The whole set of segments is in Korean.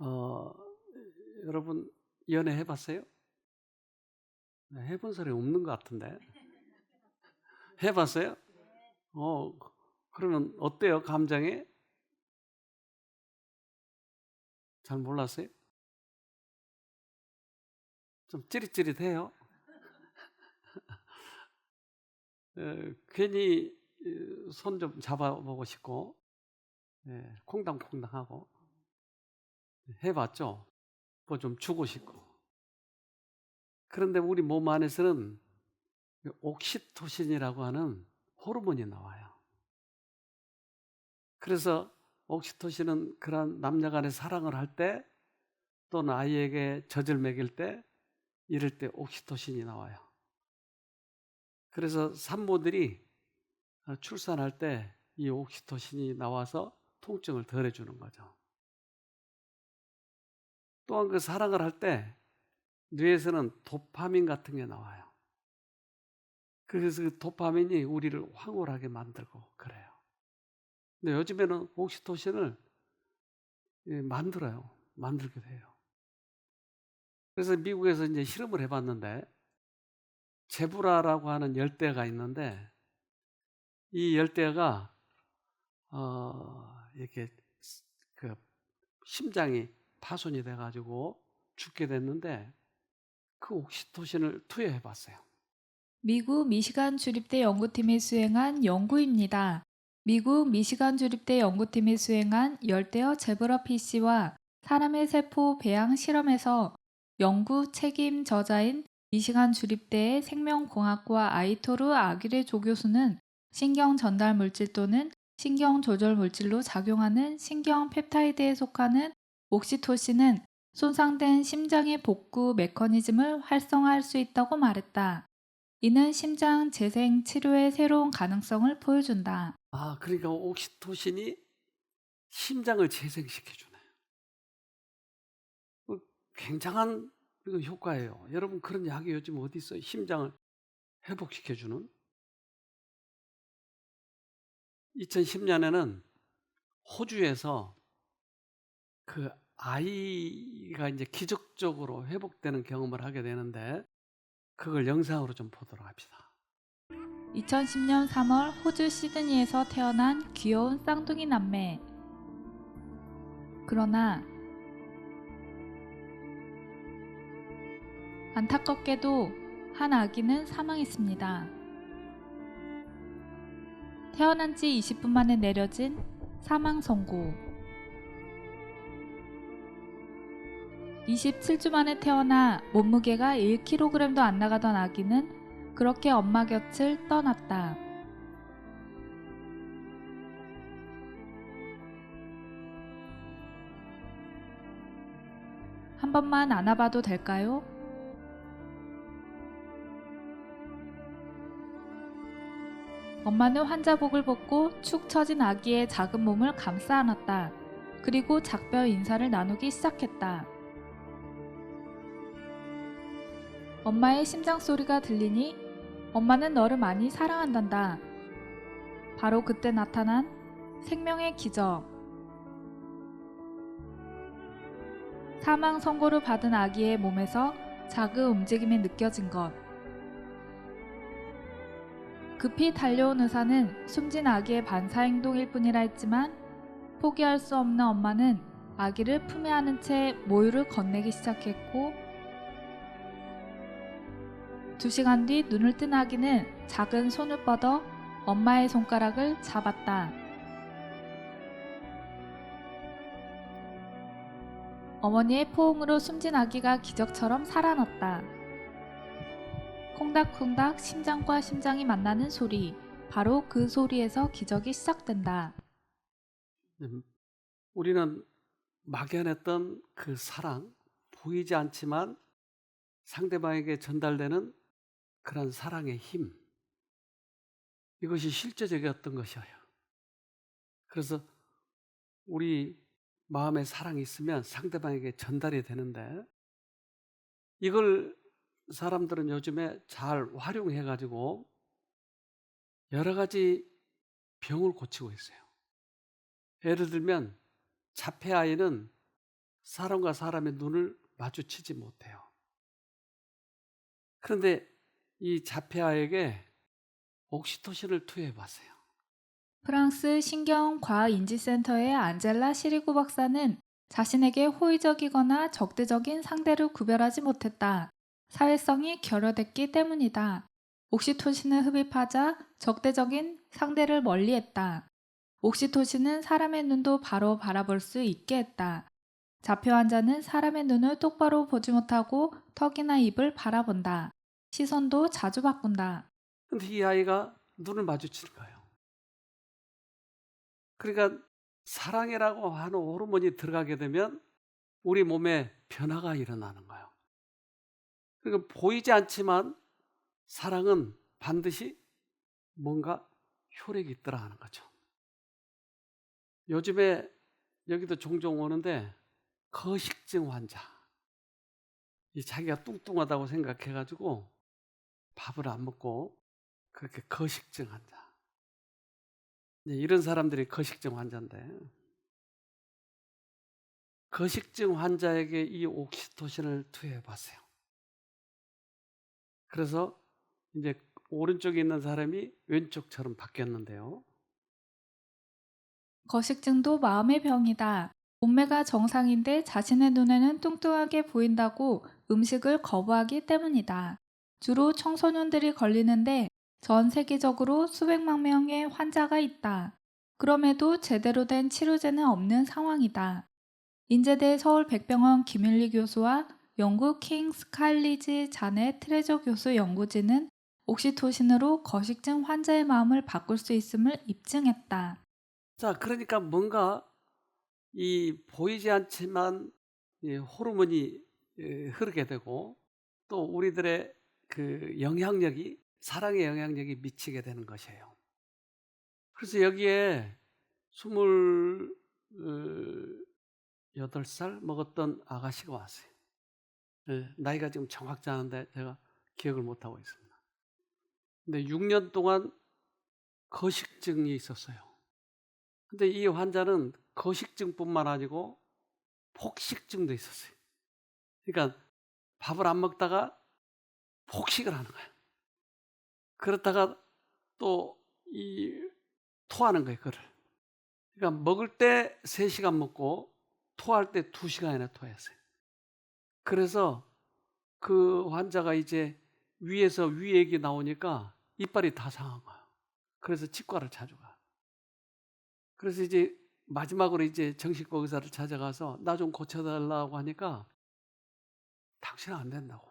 어, 여러분 연애 해봤어요? 네, 해본 사람이 없는 것 같은데. 해봤어요? 어, 그러면 어때요? 감정이? 잘 몰랐어요? 좀 찌릿찌릿해요? 괜히 손 좀 잡아보고 싶고, 콩당콩당하고. 해봤죠? 뭐 좀 주고 싶고. 그런데 우리 몸 안에서는 옥시토신이라고 하는 호르몬이 나와요. 그래서 옥시토신은 그런 남녀 간의 사랑을 할 때, 또는 아이에게 젖을 먹일 때, 이럴 때 옥시토신이 나와요. 그래서 산모들이 출산할 때 이 옥시토신이 나와서 통증을 덜 해주는 거죠. 또한 그 사랑을 할 때 뇌에서는 도파민 같은 게 나와요. 그래서 그 도파민이 우리를 황홀하게 만들고 그래요. 근데 요즘에는 옥시토신을 만들어요. 만들게 돼요. 그래서 미국에서 이제 실험을 해봤는데, 제브라라고 하는 열대가 있는데, 이 열대가 이렇게 그 심장이 파손이 돼가지고 죽게 됐는데, 그 옥시토신을 투여해 봤어요. 미국 미시간 주립대 연구팀이 수행한 연구입니다. 미국 미시간 주립대 연구팀이 수행한 열대어 제브라피쉬와 사람의 세포 배양 실험에서 연구 책임 저자인 미시간 주립대의 생명공학과 아이토르 아기레 조교수는 신경 전달 물질 또는 신경 조절 물질로 작용하는 신경 펩타이드에 속하는 옥시토신은 손상된 심장의 복구 메커니즘을 활성화할 수 있다고 말했다. 이는 심장 재생 치료의 새로운 가능성을 보여준다. 그러니까 옥시토신이 심장을 재생시켜주네요. 굉장한 효과예요. 여러분, 그런 약이 요즘 어디 있어요? 심장을 회복시켜주는. 2010년에는 호주에서 그 아이가 이제 기적적으로 회복되는 경험을 하게 되는데, 그걸 영상으로 좀 보도록 합시다. 2010년 3월 호주 시드니에서 태어난 귀여운 쌍둥이 남매. 그러나 안타깝게도 한 아기는 사망했습니다. 태어난 지 20분 만에 내려진 사망 선고. 27주 만에 태어나 몸무게가 1kg도 안 나가던 아기는 그렇게 엄마 곁을 떠났다. 한 번만 안아봐도 될까요? 엄마는 환자복을 벗고 축 처진 아기의 작은 몸을 감싸 안았다. 그리고 작별 인사를 나누기 시작했다. 엄마의 심장 소리가 들리니 엄마는 너를 많이 사랑한단다. 바로 그때 나타난 생명의 기적. 사망 선고를 받은 아기의 몸에서 작은 움직임이 느껴진 것. 급히 달려온 의사는 숨진 아기의 반사행동일 뿐이라 했지만 포기할 수 없는 엄마는 아기를 품에 안은 채 모유를 건네기 시작했고, 2시간 뒤 눈을 뜬 아기는 작은 손을 뻗어 엄마의 손가락을 잡았다. 어머니의 포옹으로 숨진 아기가 기적처럼 살아났다. 콩닥콩닥 심장과 심장이 만나는 소리. 바로 그 소리에서 기적이 시작된다. 우리는 막연했던 그 사랑, 보이지 않지만 상대방에게 전달되는 그런 사랑의 힘, 이것이 실제적이었던 것이에요. 그래서 우리 마음에 사랑이 있으면 상대방에게 전달이 되는데, 이걸 사람들은 요즘에 잘 활용해 가지고 여러 가지 병을 고치고 있어요. 예를 들면 자폐 아이는 사람과 사람의 눈을 마주치지 못해요. 그런데 이 자폐아에게 옥시토신을 투여해 봤어요. 프랑스 신경과학인지센터의 안젤라 시리고 박사는 자신에게 호의적이거나 적대적인 상대를 구별하지 못했다. 사회성이 결여됐기 때문이다. 옥시토신을 흡입하자 적대적인 상대를 멀리했다. 옥시토신은 사람의 눈도 바로 바라볼 수 있게 했다. 자폐 환자는 사람의 눈을 똑바로 보지 못하고 턱이나 입을 바라본다. 시선도 자주 바꾼다. 근데 이 아이가 눈을 마주치는 거예요. 그러니까 사랑이라고 하는 호르몬이 들어가게 되면 우리 몸에 변화가 일어나는 거예요. 그러니까 보이지 않지만 사랑은 반드시 뭔가 효력이 있더라 하는 거죠. 요즘에 여기도 종종 오는데 거식증 환자, 이 자기가 뚱뚱하다고 생각해가지고 밥을 안 먹고 그렇게 거식증 환자, 이런 사람들이 거식증 환자인데, 거식증 환자에게 이 옥시토신을 투여해 봤어요. 그래서 이제 오른쪽에 있는 사람이 왼쪽처럼 바뀌었는데요. 거식증도 마음의 병이다. 몸매가 정상인데 자신의 눈에는 뚱뚱하게 보인다고 음식을 거부하기 때문이다. 주로 청소년들이 걸리는데 전 세계적으로 수백만 명의 환자가 있다. 그럼에도 제대로 된 치료제는 없는 상황이다. 인제대 서울백병원 김윤리 교수와 영국 킹스 칼리지 자넷 트레저 교수 연구진은 옥시토신으로 거식증 환자의 마음을 바꿀 수 있음을 입증했다. 자, 그러니까 뭔가 이 보이지 않지만 이 호르몬이 흐르게 되고 또 우리들의 그 영향력이, 사랑의 영향력이 미치게 되는 것이에요. 그래서 여기에 28살 먹었던 아가씨가 왔어요. 나이가 지금 정확지 않은데 제가 기억을 못하고 있습니다. 근데 6년 동안 거식증이 있었어요. 근데 이 환자는 거식증뿐만 아니고 폭식증도 있었어요. 그러니까 밥을 안 먹다가 폭식을 하는 거예요. 그렇다가 또 토하는 거예요, 그를. 그러니까 먹을 때 3시간 먹고 토할 때 2시간이나 토했어요. 그래서 그 환자가 이제 위에서 위액이 나오니까 이빨이 다 상한 거예요. 그래서 치과를 자주 가. 그래서 이제 마지막으로 이제 정신과 의사를 찾아가서 나 좀 고쳐달라고 하니까 당신은 안 된다고.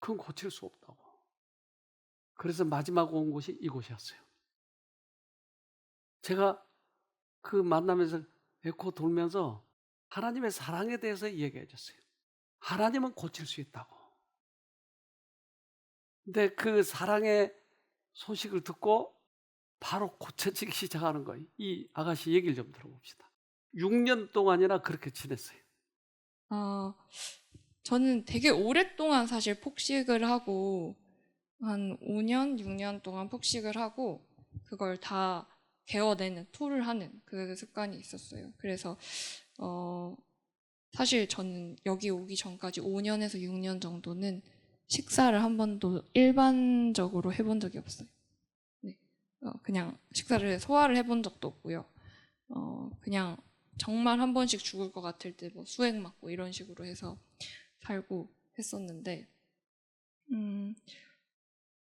그건 고칠 수 없다고. 그래서 마지막 온 곳이 이곳이었어요. 제가 그 만나면서 에코 돌면서 하나님의 사랑에 대해서 얘기해 줬어요. 하나님은 고칠 수 있다고. 근데 그 사랑의 소식을 듣고 바로 고쳐지기 시작하는 거예요. 이 아가씨 얘기를 좀 들어봅시다. 6년 동안이나 그렇게 지냈어요. 저는 되게 오랫동안 사실 폭식을 하고 한 5년, 6년 동안 폭식을 하고 그걸 다 개어내는, 토를 하는 그 습관이 있었어요. 그래서 사실 저는 여기 오기 전까지 5년에서 6년 정도는 식사를 한 번도 일반적으로 해본 적이 없어요. 네. 그냥 식사를 소화를 해본 적도 없고요. 그냥 정말 한 번씩 죽을 것 같을 때 뭐 수액 맞고 이런 식으로 해서 살고 했었는데,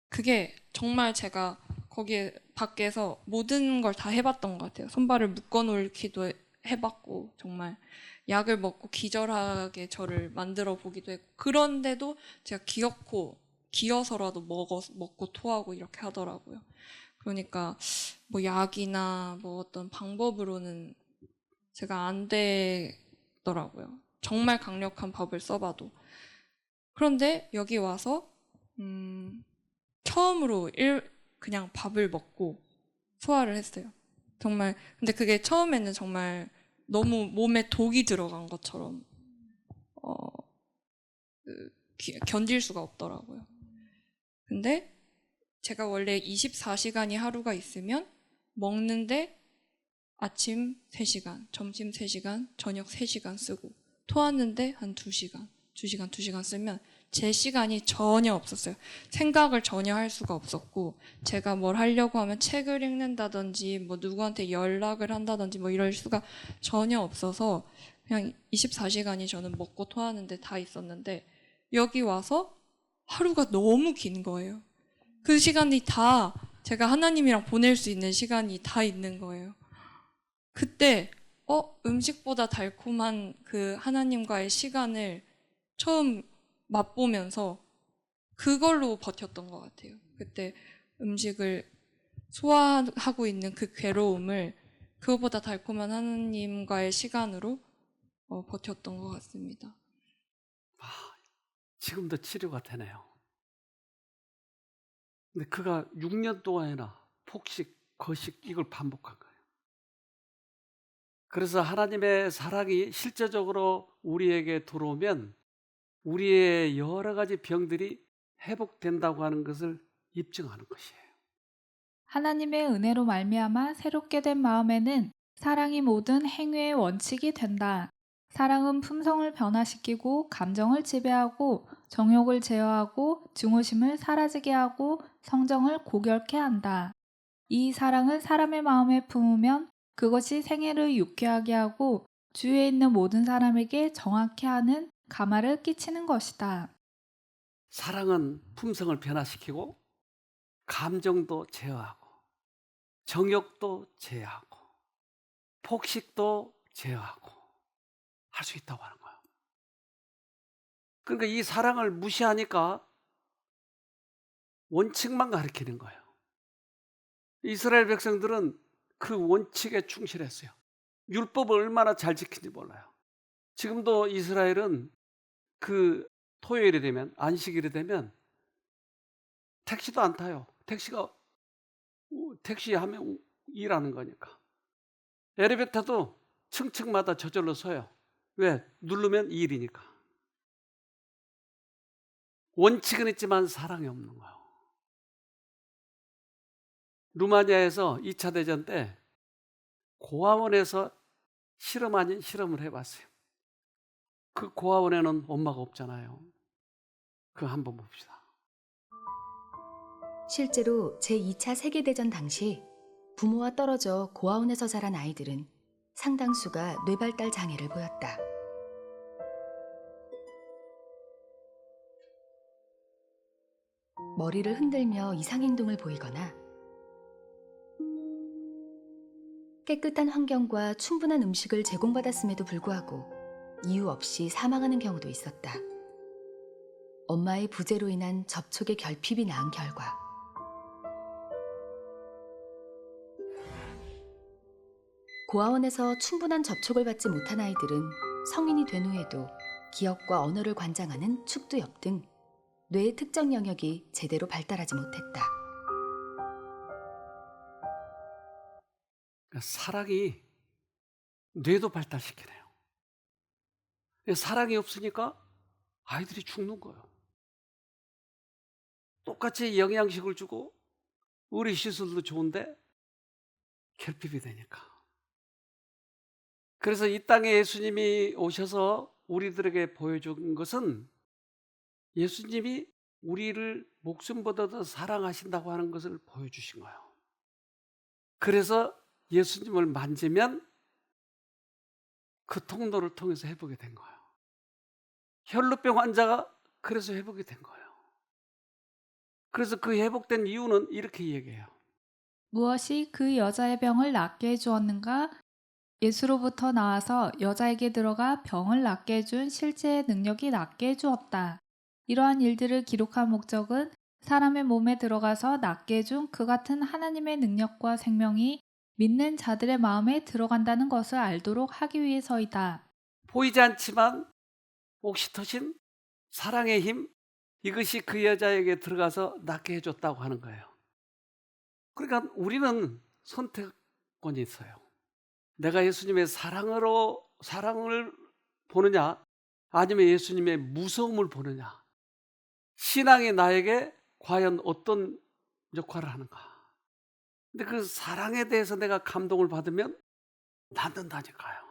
그게 정말 제가 거기에 밖에서 모든 걸 다 해봤던 것 같아요. 손발을 묶어놓기도 해봤고, 정말 약을 먹고 기절하게 저를 만들어 보기도 했고, 그런데도 제가 기어서라도 먹고 토하고 이렇게 하더라고요. 그러니까 뭐 약이나 뭐 어떤 방법으로는 제가 안 되더라고요. 정말 강력한 법을 써봐도. 그런데 여기 와서 처음으로 그냥 밥을 먹고 소화를 했어요. 정말. 근데 그게 처음에는 정말 너무 몸에 독이 들어간 것처럼 견딜 수가 없더라고요. 근데 제가 원래 24시간이 하루가 있으면 먹는데 아침 3시간, 점심 3시간, 저녁 3시간 쓰고 토하는데 한 2시간, 2시간, 2시간 쓰면 제 시간이 전혀 없었어요. 생각을 전혀 할 수가 없었고 제가 뭘 하려고 하면 책을 읽는다든지 뭐 누구한테 연락을 한다든지 뭐 이럴 수가 전혀 없어서 그냥 24시간이 저는 먹고 토하는데 다 있었는데 여기 와서 하루가 너무 긴 거예요. 그 시간이 다 제가 하나님이랑 보낼 수 있는 시간이 다 있는 거예요. 그때 음식보다 달콤한 그 하나님과의 시간을 처음 맛보면서 그걸로 버텼던 것 같아요. 그때 음식을 소화하고 있는 그 괴로움을 그거보다 달콤한 하나님과의 시간으로 버텼던 것 같습니다. 지금도 치료가 되네요. 근데 그가 6년 동안이나 폭식, 거식 이걸 반복한 거예요. 그래서 하나님의 사랑이 실제적으로 우리에게 들어오면 우리의 여러 가지 병들이 회복된다고 하는 것을 입증하는 것이에요. 하나님의 은혜로 말미암아 새롭게 된 마음에는 사랑이 모든 행위의 원칙이 된다. 사랑은 품성을 변화시키고 감정을 지배하고 정욕을 제어하고 증오심을 사라지게 하고 성정을 고결케 한다. 이 사랑을 사람의 마음에 품으면 그것이 생애를 유쾌하게 하고 주위에 있는 모든 사람에게 정확히 하는 감화를 끼치는 것이다. 사랑은 품성을 변화시키고 감정도 제어하고 정욕도 제어하고 폭식도 제어하고 할 수 있다고 하는 거예요. 그러니까 이 사랑을 무시하니까 원칙만 가르치는 거예요. 이스라엘 백성들은 그 원칙에 충실했어요. 율법을 얼마나 잘 지킨지 몰라요. 지금도 이스라엘은 그 토요일이 되면, 안식일이 되면 택시도 안 타요. 택시 하면 일하는 거니까. 엘리베이터도 층층마다 저절로 서요. 왜? 누르면 일이니까. 원칙은 있지만 사랑이 없는 거예요. 루마니아에서 2차 대전 때 고아원에서 실험 아닌 실험을 해봤어요. 그 고아원에는 엄마가 없잖아요. 그거 한번 봅시다. 실제로 제2차 세계대전 당시 부모와 떨어져 고아원에서 자란 아이들은 상당수가 뇌발달 장애를 보였다. 머리를 흔들며 이상행동을 보이거나 깨끗한 환경과 충분한 음식을 제공받았음에도 불구하고 이유 없이 사망하는 경우도 있었다. 엄마의 부재로 인한 접촉의 결핍이 낳은 결과. 고아원에서 충분한 접촉을 받지 못한 아이들은 성인이 된 후에도 기억과 언어를 관장하는 축두엽 등 뇌의 특정 영역이 제대로 발달하지 못했다. 사랑이 뇌도 발달시키네요. 사랑이 없으니까 아이들이 죽는 거예요. 똑같이 영양식을 주고 우리 시술도 좋은데 결핍이 되니까. 그래서 이 땅에 예수님이 오셔서 우리들에게 보여준 것은 예수님이 우리를 목숨보다 더 사랑하신다고 하는 것을 보여주신 거예요. 그래서 예수님을 만지면 그 통로를 통해서 회복이 된 거예요. 혈루병 환자가 그래서 회복이 된 거예요. 그래서 그 회복된 이유는 이렇게 얘기해요. 무엇이 그 여자의 병을 낫게 해주었는가? 예수로부터 나와서 여자에게 들어가 병을 낫게 해준 실제의 능력이 낫게 해주었다. 이러한 일들을 기록한 목적은 사람의 몸에 들어가서 낫게 해준 그 같은 하나님의 능력과 생명이 믿는 자들의 마음에 들어간다는 것을 알도록 하기 위해서이다. 보이지 않지만 옥시토신, 사랑의 힘, 이것이 그 여자에게 들어가서 낫게 해줬다고 하는 거예요. 그러니까 우리는 선택권이 있어요. 내가 예수님의 사랑을 보느냐, 아니면 예수님의 무서움을 보느냐. 신앙이 나에게 과연 어떤 역할을 하는가. 근데 그 사랑에 대해서 내가 감동을 받으면 낫는다니까요.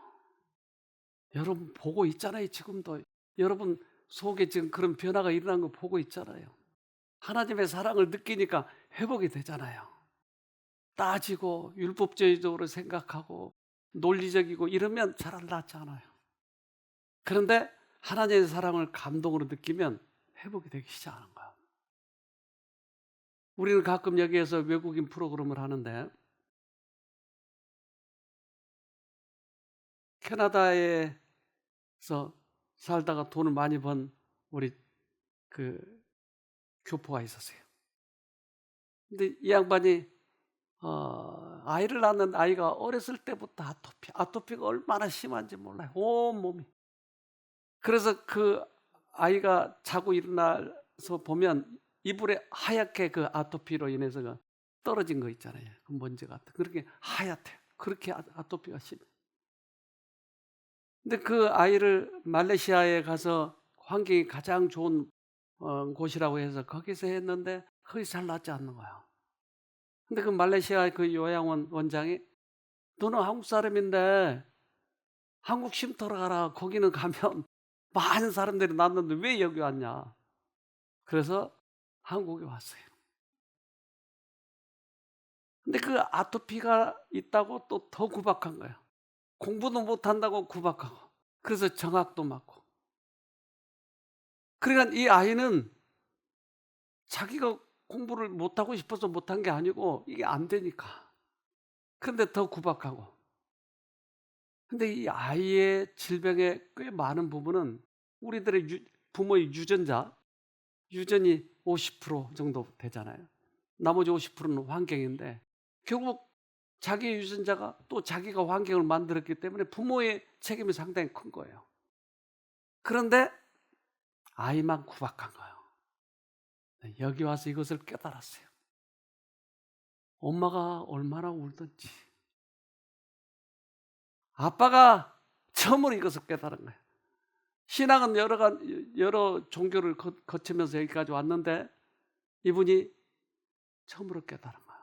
여러분 보고 있잖아요. 지금도 여러분 속에 지금 그런 변화가 일어난 거 보고 있잖아요. 하나님의 사랑을 느끼니까 회복이 되잖아요. 따지고 율법주의적으로 생각하고 논리적이고 이러면 잘 안 낫지 않아요. 그런데 하나님의 사랑을 감동으로 느끼면 회복이 되기 시작하는 거예요. 우리는 가끔 여기에서 외국인 프로그램을 하는데 캐나다에서 살다가 돈을 많이 번 우리 그 교포가 있었어요. 근데 이 양반이 아이를 낳는 아이가 어렸을 때부터 아토피가 얼마나 심한지 몰라요. 온 몸이. 그래서 그 아이가 자고 일어나서 보면 이불에 하얗게 그 아토피로 인해서 그 떨어진 거 있잖아요. 그 먼지 같은. 그렇게 하얗대요. 그렇게 아토피가 심해. 근데 그 아이를 말레이시아에 가서 환경이 가장 좋은 곳이라고 해서 거기서 했는데 거기서 잘 낫지 않는 거야. 근데 그 말레이시아 그 요양원 원장이 너는 한국 사람인데 한국 쉼터로 가라. 거기는 가면 많은 사람들이 낫는데 왜 여기 왔냐. 그래서 한국에 왔어요. 근데 그 아토피가 있다고 또 더 구박한 거예요. 공부도 못한다고 구박하고 그래서 정학도 맞고. 그러니까 이 아이는 자기가 공부를 못하고 싶어서 못한 게 아니고 이게 안 되니까. 그런데 더 구박하고. 근데 이 아이의 질병의 꽤 많은 부분은 우리들의 부모의 유전이 50% 정도 되잖아요. 나머지 50%는 환경인데 결국 자기 유전자가 또 자기가 환경을 만들었기 때문에 부모의 책임이 상당히 큰 거예요. 그런데 아이만 구박한 거예요. 여기 와서 이것을 깨달았어요. 엄마가 얼마나 울던지. 아빠가 처음으로 이것을 깨달은 거예요. 신앙은 여러 종교를 거치면서 여기까지 왔는데 이분이 처음으로 깨달은 거예요.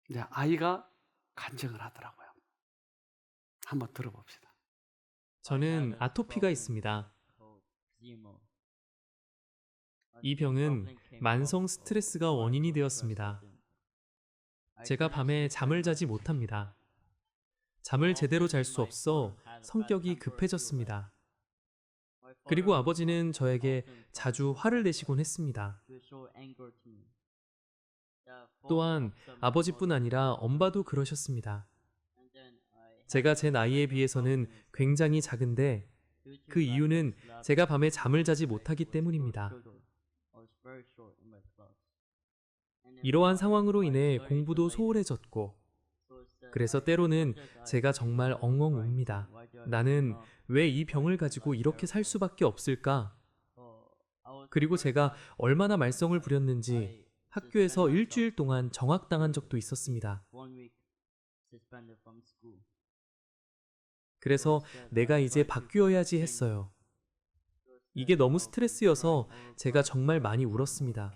이제 아이가 간증을 하더라고요. 한번 들어봅시다. 저는 아토피가 있습니다. 이 병은 만성 스트레스가 원인이 되었습니다. 제가 밤에 잠을 자지 못합니다. 잠을 제대로 잘 수 없어 성격이 급해졌습니다. 그리고 아버지는 저에게 자주 화를 내시곤 했습니다. 또한 아버지뿐 아니라 엄마도 그러셨습니다. 제가 제 나이에 비해서는 굉장히 작은데 그 이유는 제가 밤에 잠을 자지 못하기 때문입니다. 이러한 상황으로 인해 공부도 소홀해졌고 그래서 때로는 제가 정말 엉엉 웁니다. 나는 왜 이 병을 가지고 이렇게 살 수밖에 없을까? 그리고 제가 얼마나 말썽을 부렸는지 학교에서 일주일 동안 정학당한 적도 있었습니다. 그래서 내가 이제 바뀌어야지 했어요. 이게 너무 스트레스여서 제가 정말 많이 울었습니다.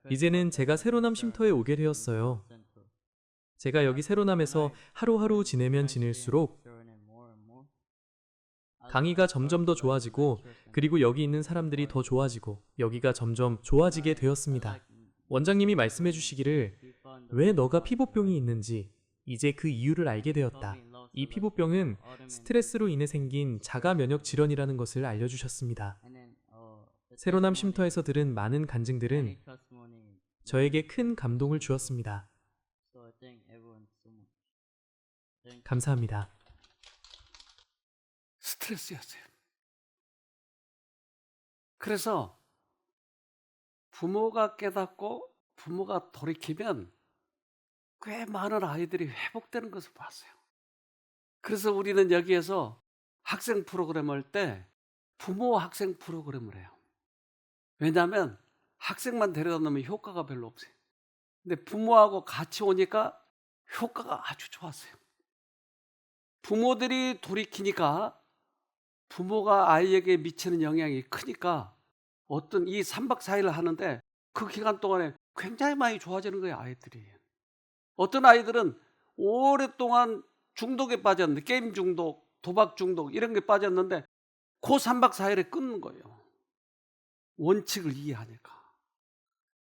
이제는 제가 새로남 쉼터에 오게 되었어요. 제가 여기 새로남에서 하루하루 지내면 지낼수록 강의가 점점 더 좋아지고 그리고 여기 있는 사람들이 더 좋아지고 여기가 점점 좋아지게 되었습니다. 원장님이 말씀해 주시기를 왜 너가 피부병이 있는지 이제 그 이유를 알게 되었다. 이 피부병은 스트레스로 인해 생긴 자가 면역 질환이라는 것을 알려주셨습니다. 새로남 쉼터에서 들은 많은 간증들은 저에게 큰 감동을 주었습니다. 감사합니다. 스트레스였어요. 그래서 부모가 깨닫고 부모가 돌이키면 꽤 많은 아이들이 회복되는 것을 봤어요. 그래서 우리는 여기에서 학생 프로그램 할 때 부모 학생 프로그램을 해요. 왜냐하면 학생만 데려다 놓으면 효과가 별로 없어요. 근데 부모하고 같이 오니까 효과가 아주 좋았어요. 부모들이 돌이키니까 부모가 아이에게 미치는 영향이 크니까 어떤 이 3박 4일을 하는데 그 기간 동안에 굉장히 많이 좋아지는 거예요, 아이들이. 어떤 아이들은 오랫동안 중독에 빠졌는데, 게임 중독, 도박 중독 이런 게 빠졌는데 그 3박 4일에 끊는 거예요. 원칙을 이해하니까.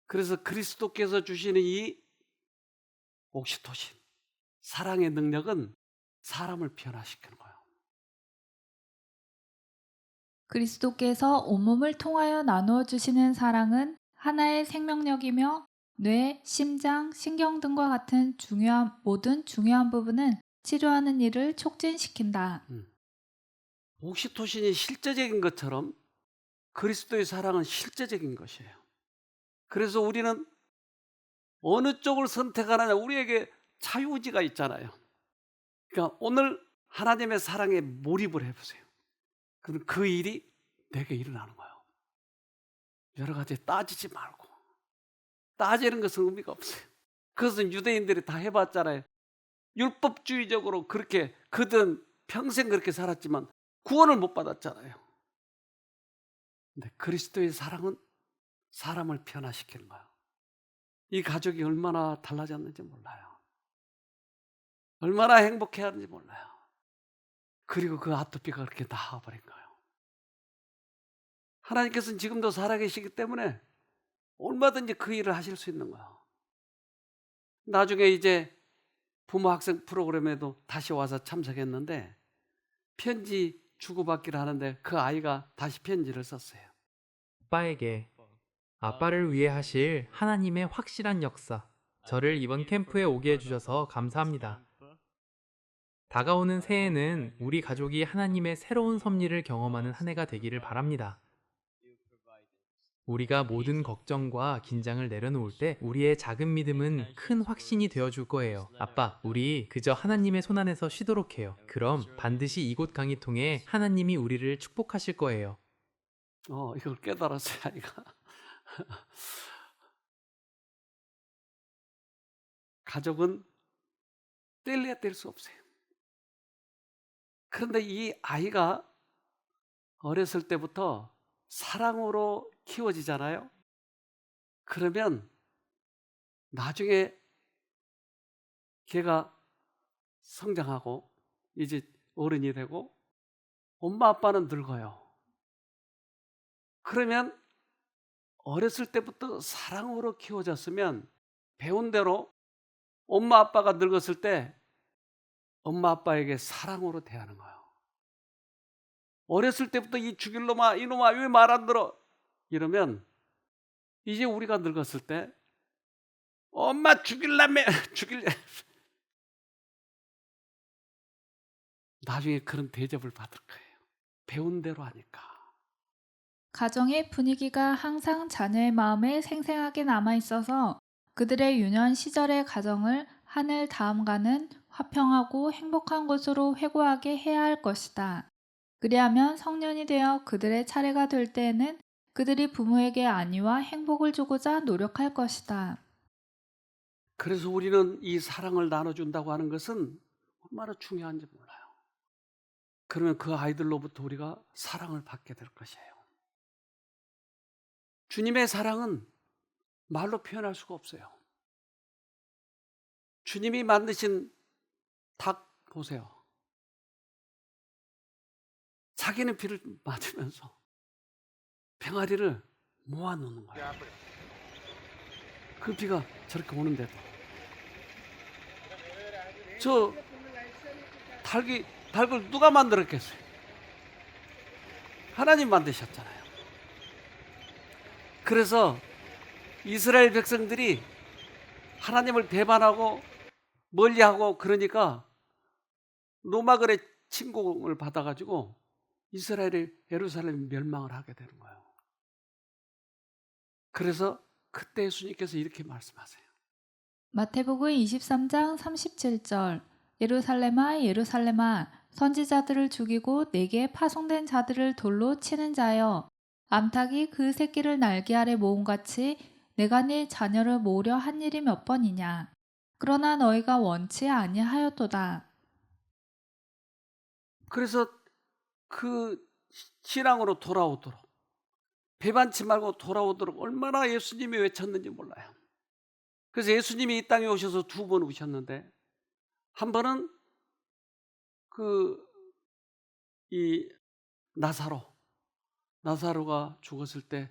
그래서 그리스도께서 주시는 이 옥시토신, 사랑의 능력은 사람을 변화시키는 거예요. 그리스도께서 온몸을 통하여 나누어 주시는 사랑은 하나의 생명력이며 뇌, 심장, 신경 등과 같은 모든 중요한 부분은 치료하는 일을 촉진시킨다. 옥시토신이 실제적인 것처럼 그리스도의 사랑은 실제적인 것이에요. 그래서 우리는 어느 쪽을 선택하느냐, 우리에게 자유의지가 있잖아요. 그러니까 오늘 하나님의 사랑에 몰입을 해보세요. 그럼 그 일이 내게 일어나는 거예요. 여러 가지 따지지 말고. 따지는 것은 의미가 없어요. 그것은 유대인들이 다 해봤잖아요. 율법주의적으로 그렇게 그들은 평생 그렇게 살았지만 구원을 못 받았잖아요. 근데 그리스도의 사랑은 사람을 변화시키는 거예요. 이 가족이 얼마나 달라졌는지 몰라요. 얼마나 행복해하는지 몰라요. 그리고 그 아토피가 그렇게 나아버린 거예요. 하나님께서는 지금도 살아계시기 때문에 얼마든지 그 일을 하실 수 있는 거예요. 나중에 이제 부모 학생 프로그램에도 다시 와서 참석했는데 편지 주고받기를 하는데 그 아이가 다시 편지를 썼어요. 아빠에게 아빠를 위해 하실 하나님의 확실한 역사, 저를 이번 캠프에 오게 해주셔서 감사합니다. 다가오는 새해에는 우리 가족이 하나님의 새로운 섭리를 경험하는 한 해가 되기를 바랍니다. 우리가 모든 걱정과 긴장을 내려놓을 때 우리의 작은 믿음은 큰 확신이 되어줄 거예요. 아빠, 우리 그저 하나님의 손안에서 쉬도록 해요. 그럼 반드시 이곳 강이 통해 하나님이 우리를 축복하실 거예요. 이걸 깨달았어요, 아이가. 가족은 뗄래야 뗄 수 없어요. 그런데 이 아이가 어렸을 때부터 사랑으로 키워지잖아요. 그러면 나중에 걔가 성장하고 이제 어른이 되고 엄마 아빠는 늙어요. 그러면 어렸을 때부터 사랑으로 키워졌으면 배운 대로 엄마 아빠가 늙었을 때 엄마 아빠에게 사랑으로 대하는 거예요. 어렸을 때부터 이 죽일 놈아, 이놈아 왜 말 안 들어? 이러면 이제 우리가 늙었을 때 엄마 죽일라며 죽일래. 나중에 그런 대접을 받을 거예요. 배운 대로 하니까. 가정의 분위기가 항상 자녀의 마음에 생생하게 남아있어서 그들의 유년 시절의 가정을 하늘 다음가는 화평하고 행복한 곳으로 회고하게 해야 할 것이다. 그리하면 성년이 되어 그들의 차례가 될 때에는 그들이 부모에게 안위와 행복을 주고자 노력할 것이다. 그래서 우리는 이 사랑을 나눠준다고 하는 것은 얼마나 중요한지 몰라요. 그러면 그 아이들로부터 우리가 사랑을 받게 될 것이에요. 주님의 사랑은 말로 표현할 수가 없어요. 주님이 만드신 닭 보세요. 자기는 피를 맞으면서 병아리를 모아놓는 거예요. 그 피가 저렇게 오는데도. 저 닭을 누가 만들었겠어요? 하나님 만드셨잖아요. 그래서 이스라엘 백성들이 하나님을 배반하고 멀리하고 그러니까 로마군의 침공을 받아가지고 이스라엘이 예루살렘 멸망을 하게 되는 거예요. 그래서 그때 예수님께서 이렇게 말씀하세요. 마태복음 23장 37절 예루살렘아 예루살렘아 선지자들을 죽이고 내게 파송된 자들을 돌로 치는 자여 암탉이 그 새끼를 날개 아래 모음같이 내가 네 자녀를 모으려 한 일이 몇 번이냐. 그러나 너희가 원치 아니하였도다. 그래서 그 신앙으로 돌아오도록 배반치 말고 돌아오도록 얼마나 예수님이 외쳤는지 몰라요. 그래서 예수님이 이 땅에 오셔서 2번 오셨는데 한 번은 이 나사로가 죽었을 때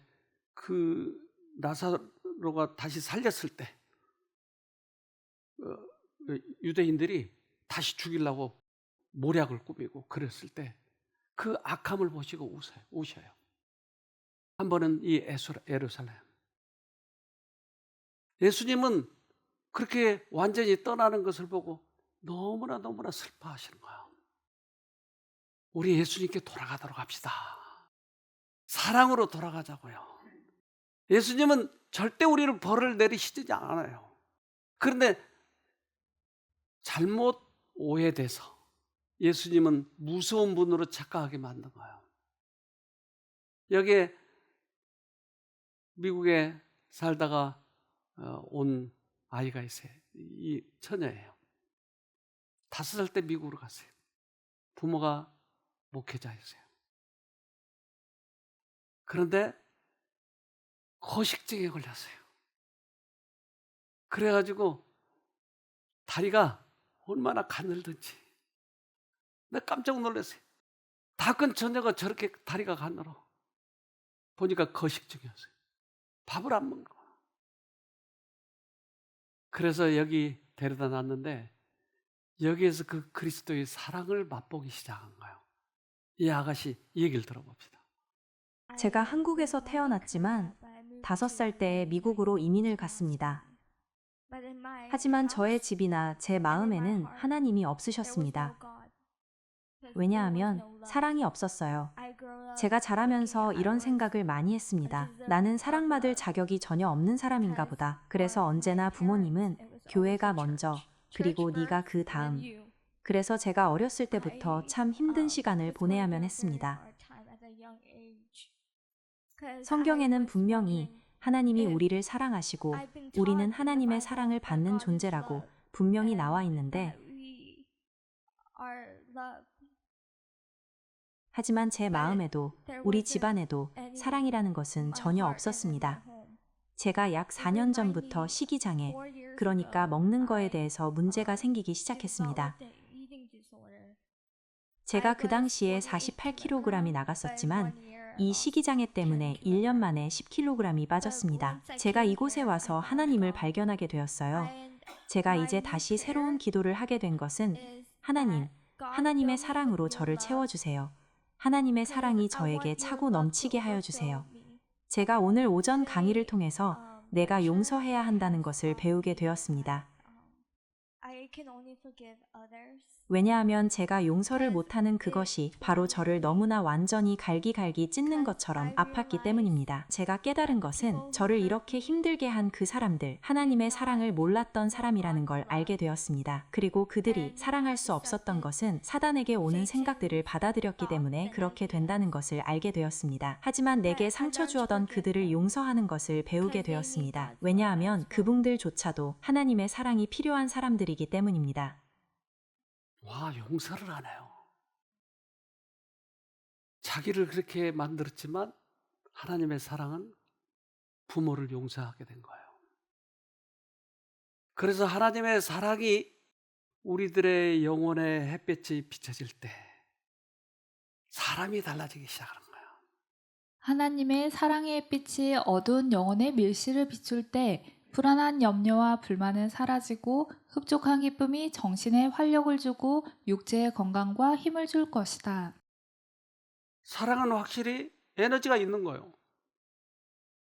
그 나사로가 다시 살렸을 때 유대인들이 다시 죽이려고 모략을 꾸미고 그랬을 때 그 악함을 보시고 우셔요. 한 번은 이 예루살렘. 예수님은 그렇게 완전히 떠나는 것을 보고 너무나 슬퍼하시는 거예요. 우리 예수님께 돌아가도록 합시다. 사랑으로 돌아가자고요. 예수님은 절대 우리를 벌을 내리시지 않아요. 그런데 잘못 오해돼서 예수님은 무서운 분으로 착각하게 만든 거예요. 여기에 미국에 살다가 온 아이가 있어요. 이 처녀예요. 5살 때 미국으로 갔어요. 부모가 목회자였어요. 그런데 거식증에 걸렸어요. 그래가지고 다리가 얼마나 가늘든지 내가 깜짝 놀랐어요. 다 큰 처녀가 저렇게 다리가 가늘어. 보니까 거식증이었어요. 밥을 안 먹는 거야. 그래서 여기 데려다 놨는데 여기에서 그 그리스도의 사랑을 맛보기 시작한 거예요. 이 아가씨 얘기를 들어봅시다. 제가 한국에서 태어났지만 5살 때 미국으로 이민을 갔습니다. 하지만 저의 집이나 제 마음에는 하나님이 없으셨습니다. 왜냐하면 사랑이 없었어요. 제가 자라면서 이런 생각을 많이 했습니다. 나는 사랑받을 자격이 전혀 없는 사람인가 보다. 그래서 언제나 부모님은 교회가 먼저, 그리고 네가 그 다음. 그래서 제가 어렸을 때부터 참 힘든 시간을 보내야만 했습니다. 성경에는 분명히 하나님이 우리를 사랑하시고 우리는 하나님의 사랑을 받는 존재라고 분명히 나와 있는데, 하지만 제 마음에도 우리 집안에도 사랑이라는 것은 전혀 없었습니다. 제가 약 4년 전부터 식이장애, 그러니까 먹는 거에 대해서 문제가 생기기 시작했습니다. 제가 그 당시에 48kg이 나갔었지만 이 식이장애 때문에 1년 만에 10kg이 빠졌습니다. 제가 이곳에 와서 하나님을 발견하게 되었어요. 제가 이제 다시 새로운 기도를 하게 된 것은 하나님의 사랑으로 저를 채워주세요. 하나님의 사랑이 저에게 차고 넘치게 하여 주세요. 제가 오늘 오전 강의를 통해서 내가 용서해야 한다는 것을 배우게 되었습니다. 왜냐하면 제가 용서를 못하는 그것이 바로 저를 너무나 완전히 갈기갈기 찢는 것처럼 아팠기 때문입니다. 제가 깨달은 것은 저를 이렇게 힘들게 한 그 사람들, 하나님의 사랑을 몰랐던 사람이라는 걸 알게 되었습니다. 그리고 그들이 사랑할 수 없었던 것은 사단에게 오는 생각들을 받아들였기 때문에 그렇게 된다는 것을 알게 되었습니다. 하지만 내게 상처 주었던 그들을 용서하는 것을 배우게 되었습니다. 왜냐하면 그분들조차도 하나님의 사랑이 필요한 사람들이기 때문입니다. 와, 용서를 안 해요. 자기를 그렇게 만들었지만 하나님의 사랑은 부모를 용서하게 된 거예요. 그래서 하나님의 사랑이 우리들의 영혼의 햇볕이 비춰질 때 사람이 달라지기 시작하는 거예요. 하나님의 사랑의 햇빛이 어두운 영혼의 밀실을 비출 때 불안한 염려와 불만은 사라지고 흡족한 기쁨이 정신에 활력을 주고 육체의 건강과 힘을 줄 것이다. 사랑은 확실히 에너지가 있는 거예요.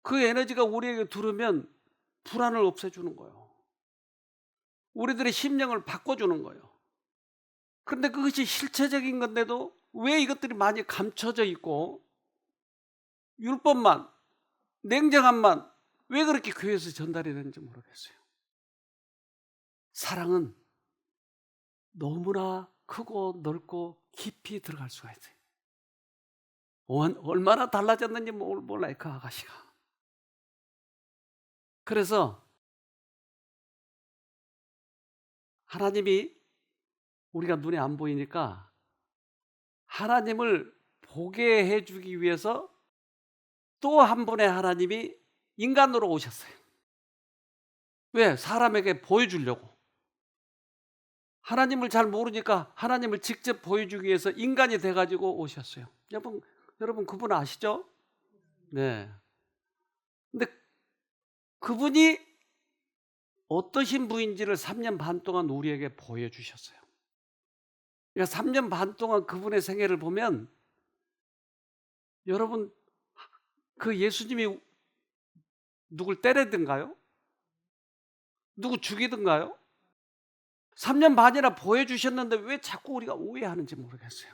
그 에너지가 우리에게 들으면 불안을 없애주는 거예요. 우리들의 심령을 바꿔주는 거예요. 그런데 그것이 실체적인 건데도 왜 이것들이 많이 감춰져 있고 율법만, 냉정함만 왜 그렇게 교회에서 전달이 되는지 모르겠어요. 사랑은 너무나 크고 넓고 깊이 들어갈 수가 있어요. 얼마나 달라졌는지 몰라요, 그 아가씨가. 그래서 하나님이 우리가 눈에 안 보이니까 하나님을 보게 해주기 위해서 또 한 분의 하나님이 인간으로 오셨어요. 왜? 사람에게 보여주려고. 하나님을 잘 모르니까 하나님을 직접 보여주기 위해서 인간이 돼가지고 오셨어요. 여러분 그분 아시죠? 네. 근데 그분이 어떠신 분인지를 3년 반 동안 우리에게 보여주셨어요. 그러니까 3년 반 동안 그분의 생애를 보면 여러분 그 예수님이 누굴 때리든가요? 누구 죽이든가요? 3년 반이나 보여주셨는데 왜 자꾸 우리가 오해하는지 모르겠어요.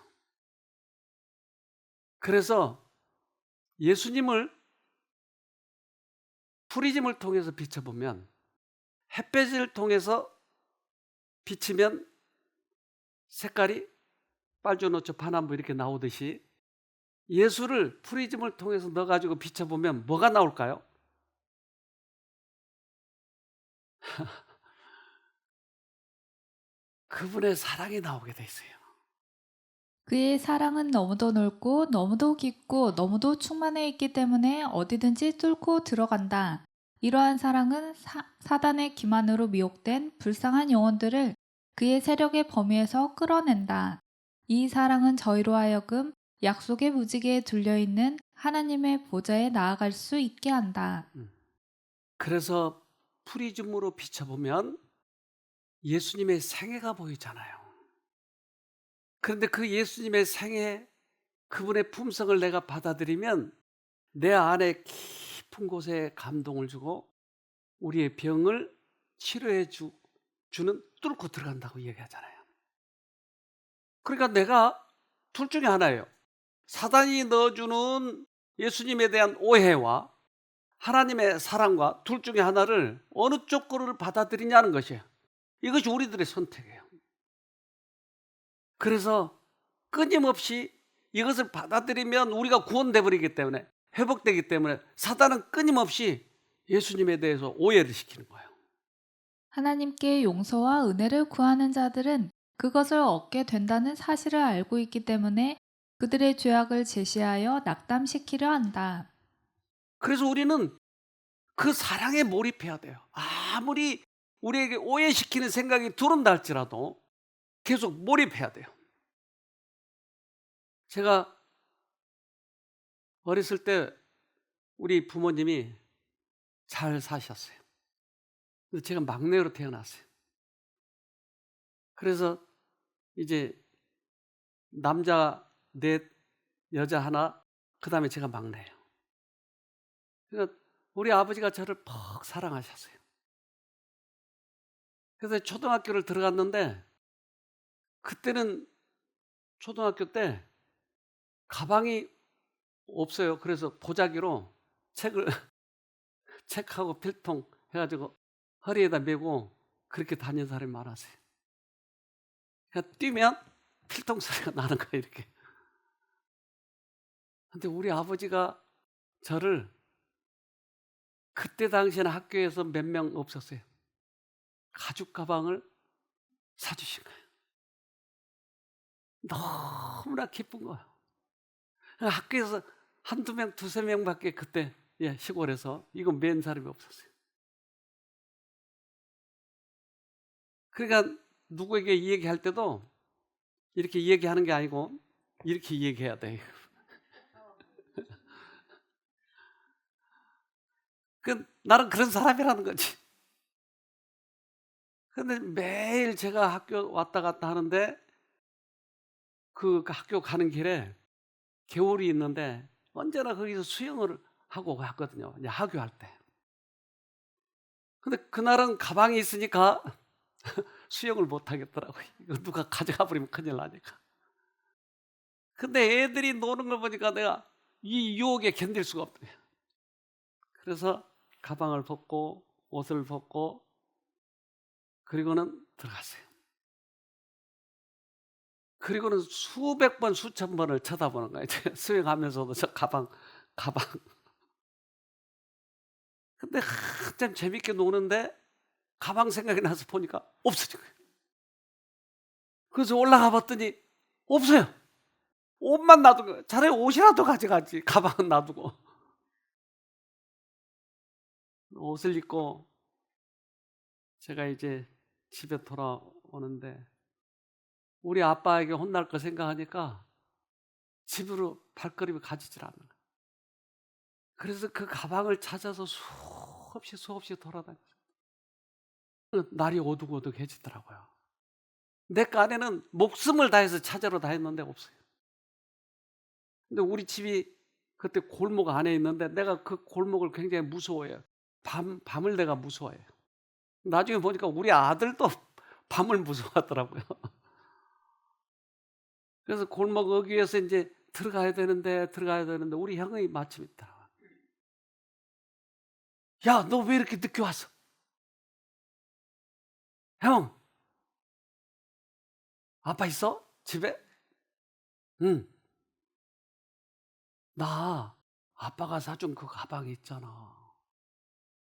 그래서 예수님을 프리즘을 통해서 비춰보면, 햇볕을 통해서 비치면 색깔이 빨주노초 파남보 이렇게 나오듯이 예수를 프리즘을 통해서 넣어가지고 비춰보면 뭐가 나올까요? 그분의 사랑이 나오게 돼 있어요. 그의 사랑은 너무도 넓고 너무도 깊고 너무도 충만해 있기 때문에 어디든지 뚫고 들어간다. 이러한 사랑은 사단의 기만으로 미혹된 불쌍한 영혼들을 그의 세력의 범위에서 끌어낸다. 이 사랑은 저희로 하여금 약속의 무지개에 둘려있는 하나님의 보좌에 나아갈 수 있게 한다. 그래서 프리즘으로 비춰보면 예수님의 생애가 보이잖아요. 그런데 그 예수님의 생애, 그분의 품성을 내가 받아들이면 내 안에 깊은 곳에 감동을 주고 우리의 병을 치료해 주는, 뚫고 들어간다고 얘기하잖아요. 그러니까 내가 둘 중에 하나예요. 사단이 넣어주는 예수님에 대한 오해와 하나님의 사랑과 둘 중에 하나를 어느 쪽 거를 받아들이냐는 것이에요. 이것이 우리들의 선택이에요. 그래서 끊임없이 이것을 받아들이면 우리가 구원돼 버리기 때문에, 회복되기 때문에 사단은 끊임없이 예수님에 대해서 오해를 시키는 거예요. 하나님께 용서와 은혜를 구하는 자들은 그것을 얻게 된다는 사실을 알고 있기 때문에 그들의 죄악을 제시하여 낙담시키려 한다. 그래서 우리는 그 사랑에 몰입해야 돼요. 아무리 우리에게 오해시키는 생각이 들어온다 할지라도 계속 몰입해야 돼요. 제가 어렸을 때 우리 부모님이 잘 사셨어요. 근데 제가 막내로 태어났어요. 그래서 이제 남자 넷, 여자 하나, 그 다음에 제가 막내예요. 그러니까 우리 아버지가 저를 퍽 사랑하셨어요. 그래서 초등학교를 들어갔는데, 그때는 초등학교 때 가방이 없어요. 그래서 보자기로 책을 책하고 필통 해가지고 허리에다 메고 그렇게 다니는 사람이 많았어요. 그러니까 뛰면 필통 소리가 나는 거예요, 이렇게. 근데 우리 아버지가 저를, 그때 당시에는 학교에서 몇 명 없었어요. 가죽 가방을 사주신 거예요. 너무나 기쁜 거예요. 학교에서 한두 명, 두세 명밖에 그때 시골에서 이거 맨 사람이 없었어요. 그러니까 누구에게 이 얘기할 때도 이렇게 얘기하는 게 아니고 이렇게 얘기해야 돼. 나는 그런 사람이라는 거지. 근데 매일 제가 학교 왔다 갔다 하는데 그 학교 가는 길에 겨울이 있는데 언제나 거기서 수영을 하고 갔거든요. 이제 하교할 때. 근데 그날은 가방이 있으니까 수영을 못 하겠더라고요. 이거 누가 가져가 버리면 큰일 나니까. 근데 애들이 노는 걸 보니까 내가 이 유혹에 견딜 수가 없더래요. 그래서 가방을 벗고 옷을 벗고 그리고는 들어갔어요. 그리고는 수백 번 수천 번을 쳐다보는 거예요. 수영하면서도 저 가방. 근데 한참 재밌게 노는데 가방 생각이 나서 보니까 없어진 거예요. 그래서 올라가 봤더니 없어요. 옷만 놔둔 거예요. 차라리 옷이라도 가져가지, 가방은 놔두고. 옷을 입고 제가 이제 집에 돌아오는데 우리 아빠에게 혼날 거 생각하니까 집으로 발걸음이 가지질 않는 거예요. 그래서 그 가방을 찾아서 수없이 돌아다녔어요. 날이 오둑오둑해지더라고요. 내 깐에는 목숨을 다해서 찾으러 다녔는데 없어요. 근데 우리 집이 그때 골목 안에 있는데 내가 그 골목을 굉장히 무서워해요. 밤을 내가 무서워해요. 나중에 보니까 우리 아들도 밤을 무서워하더라고요. 그래서 골목 어귀에서 이제 들어가야 되는데 우리 형이 마침 있더라고요. 야, 너 왜 이렇게 늦게 왔어? 형, 아빠 있어? 집에? 응. 나 아빠가 사준 그 가방이 있잖아.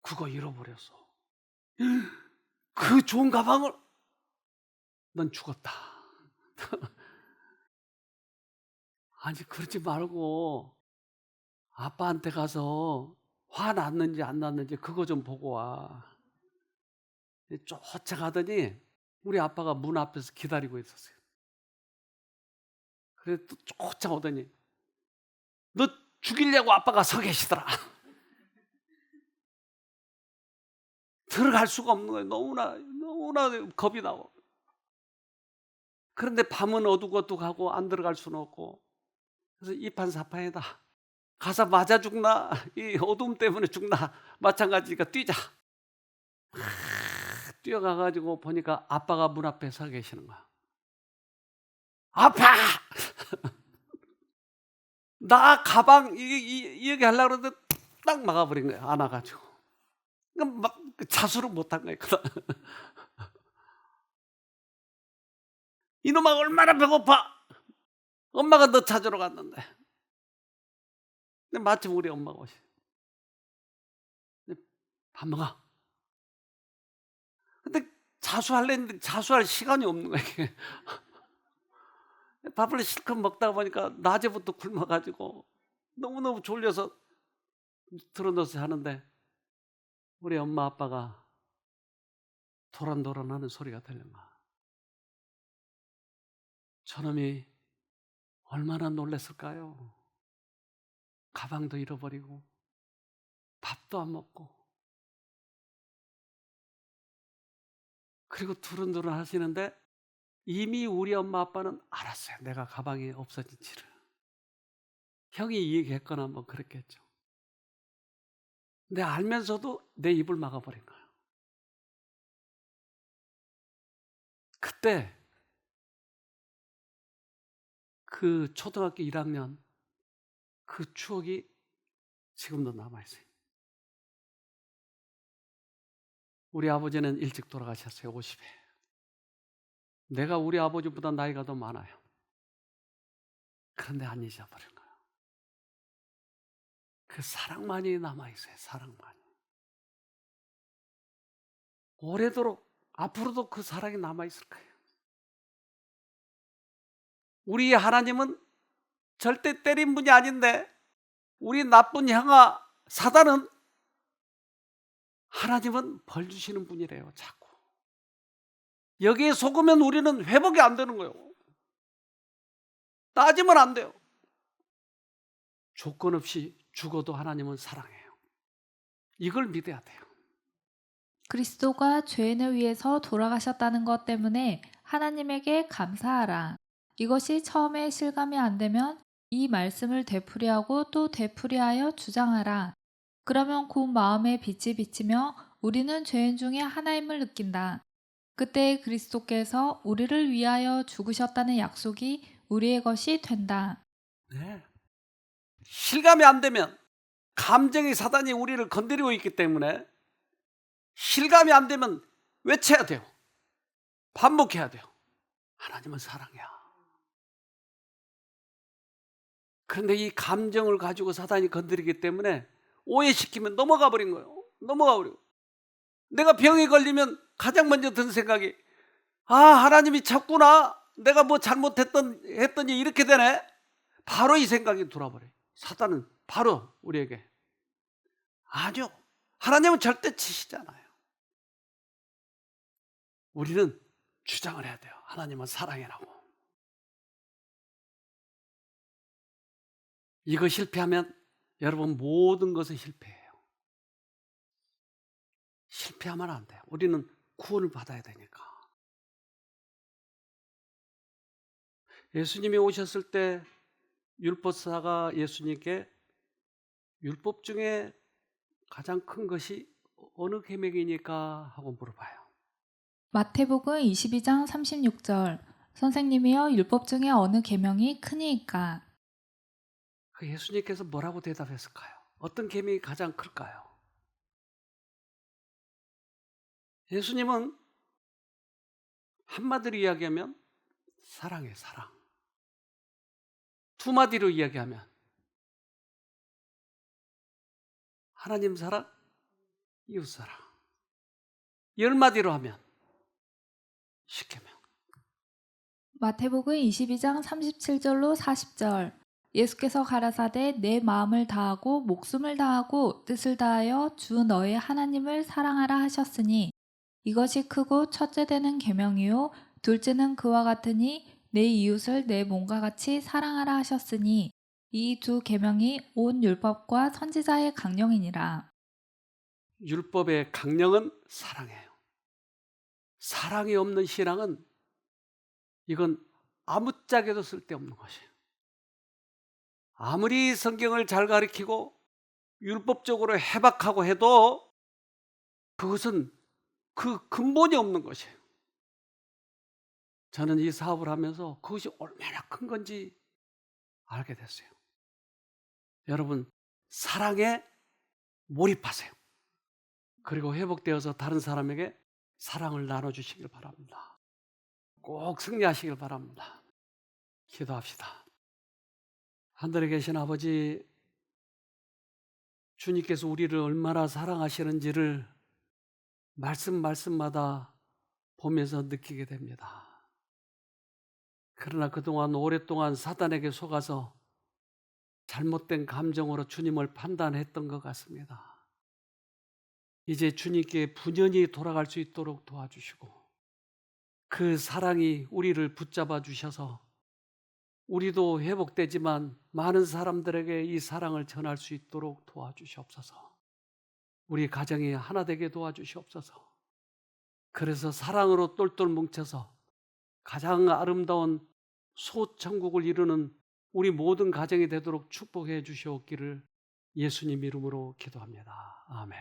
그거 잃어버렸어. 그 좋은 가방을 넌 죽었다. 아니 그러지 말고 아빠한테 가서 화 났는지 안 났는지 그거 좀 보고 와. 쫓아가더니 우리 아빠가 문 앞에서 기다리고 있었어요. 그래서 또 쫓아오더니 너 죽이려고 아빠가 서 계시더라. 들어갈 수가 없는 거예요. 너무나 겁이 나고. 그런데 밤은 어둑어둑하고 안 들어갈 수는 없고, 그래서 이판사판이다. 가서 맞아 죽나 이 어둠 때문에 죽나 마찬가지니까 뛰자. 뛰어가가지고 보니까 아빠가 문 앞에 서 계시는 거야. 아빠! 나 가방 이야기 하려고 그러는데 딱 막아버린 거야. 안아가지고. 막 자수를 못한 거야. 이놈아 얼마나 배고파. 엄마가 너 찾으러 갔는데. 근데 마침 우리 엄마가 오시. 밥 먹어. 근데 자수하려는데 자수할 시간이 없는 거야. 이게. 밥을 실컷 먹다 보니까 낮에부터 굶어가지고 너무너무 졸려서 들어놓아서 하는데 우리 엄마 아빠가 도란도란 하는 소리가 들린 거야. 저놈이 얼마나 놀랐을까요? 가방도 잃어버리고 밥도 안 먹고 그리고 두른두른 하시는데 이미 우리 엄마 아빠는 알았어요. 내가 가방이 없어진지를. 형이 얘기했거나 뭐 그랬겠죠. 근데 알면서도 내 입을 막아버린 거예요. 그때 그 초등학교 1학년 그 추억이 지금도 남아있어요. 우리 아버지는 일찍 돌아가셨어요. 50에. 내가 우리 아버지보다 나이가 더 많아요. 그런데 안 잊어버린 거예요. 그 사랑만이 남아있어요. 사랑만이. 오래도록 앞으로도 그 사랑이 남아있을 거예요. 우리 하나님은 절대 때린 분이 아닌데 우리 나쁜 형아 사단은 하나님은 벌 주시는 분이래요. 자꾸. 여기에 속으면 우리는 회복이 안 되는 거예요. 따지면 안 돼요. 조건 없이 죽어도 하나님은 사랑해요. 이걸 믿어야 돼요. 그리스도가 죄인을 위해서 돌아가셨다는 것 때문에 하나님에게 감사하라. 이것이 처음에 실감이 안 되면 이 말씀을 되풀이하고 또 되풀이하여 주장하라. 그러면 곧 마음에 빛이 비치며 우리는 죄인 중에 하나임을 느낀다. 그때 그리스도께서 우리를 위하여 죽으셨다는 약속이 우리의 것이 된다. 네. 실감이 안 되면 감정의 사단이 우리를 건드리고 있기 때문에 실감이 안 되면 외쳐야 돼요. 반복해야 돼요. 하나님은 사랑이야. 그런데 이 감정을 가지고 사단이 건드리기 때문에 오해시키면 넘어가 버린 거예요. 넘어가 버리고. 내가 병에 걸리면 가장 먼저 든 생각이 하나님이 찾구나. 내가 뭐 했더니 이렇게 되네. 바로 이 생각이 돌아버려요. 사단은 바로 우리에게. 아니요. 하나님은 절대 치시잖아요. 우리는 주장을 해야 돼요. 하나님은 사랑이라고. 이거 실패하면 여러분 모든 것은 실패해요. 실패하면 안 돼요. 우리는 구원을 받아야 되니까. 예수님이 오셨을 때 율법사가 예수님께 율법 중에 가장 큰 것이 어느 계명이니까 하고 물어봐요. 마태복음 22장 36절. 선생님이여 율법 중에 어느 계명이 크니이까? 그 예수님께서 뭐라고 대답했을까요? 어떤 계명이 가장 클까요? 예수님은 한마디로 이야기하면 사랑이에요, 사랑. 두 마디로 이야기하면 하나님 사랑, 이웃 사랑. 10마디로 하면 십계명. 마태복음 22장 37절로 40절. 예수께서 가라사대 내 마음을 다하고 목숨을 다하고 뜻을 다하여 주 너의 하나님을 사랑하라 하셨으니 이것이 크고 첫째 되는 계명이요 둘째는 그와 같으니 내 이웃을 내 몸과 같이 사랑하라 하셨으니 이 두 계명이 온 율법과 선지자의 강령이니라. 율법의 강령은 사랑이에요. 사랑이 없는 신앙은 이건 아무짝에도 쓸데없는 것이에요. 아무리 성경을 잘 가르치고 율법적으로 해박하고 해도 그것은 그 근본이 없는 것이에요. 저는 이 사업을 하면서 그것이 얼마나 큰 건지 알게 됐어요. 여러분, 사랑에 몰입하세요. 그리고 회복되어서 다른 사람에게 사랑을 나눠주시길 바랍니다. 꼭 승리하시길 바랍니다. 기도합시다. 하늘에 계신 아버지, 주님께서 우리를 얼마나 사랑하시는지를 말씀마다 보면서 느끼게 됩니다. 그러나 그동안 오랫동안 사단에게 속아서 잘못된 감정으로 주님을 판단했던 것 같습니다. 이제 주님께 분연히 돌아갈 수 있도록 도와주시고 그 사랑이 우리를 붙잡아 주셔서 우리도 회복되지만 많은 사람들에게 이 사랑을 전할 수 있도록 도와주시옵소서. 우리 가정이 하나 되게 도와주시옵소서. 그래서 사랑으로 똘똘 뭉쳐서 가장 아름다운 소천국을 이루는 우리 모든 가정이 되도록 축복해 주시옵기를 예수님 이름으로 기도합니다. 아멘.